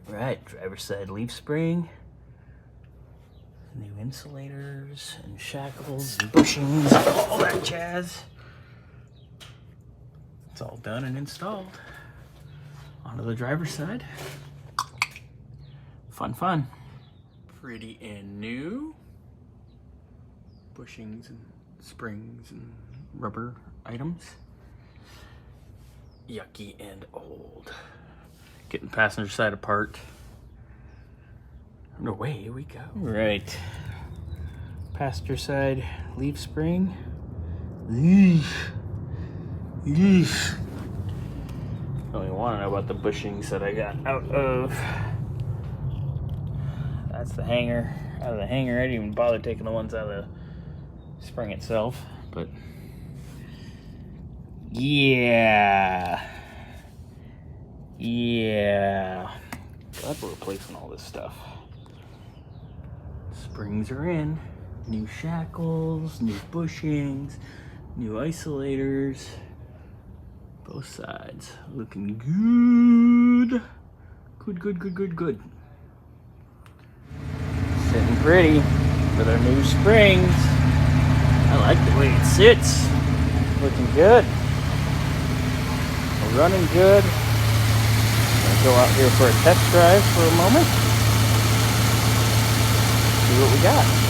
Right, driver's side leaf spring. New insulators and shackles and bushings, all that jazz. It's all done and installed. Onto the driver's side. Fun, fun. Pretty and new. Bushings and springs and rubber items. Yucky and old. Getting passenger side apart. No way, here we go. Right. Passenger side leaf spring. Eesh. Eesh. Don't even want to know about the bushings that I got out of. That's the hanger. Out of the hanger, I didn't even bother taking the ones out of the spring itself. But yeah. Yeah. Glad we're replacing all this stuff. Springs are in. New shackles, new bushings, new isolators. Both sides looking good. Good. Sitting pretty with our new springs. I like the way it sits. Looking good. We're running good. Gonna go out here for a test drive for a moment. See what we got.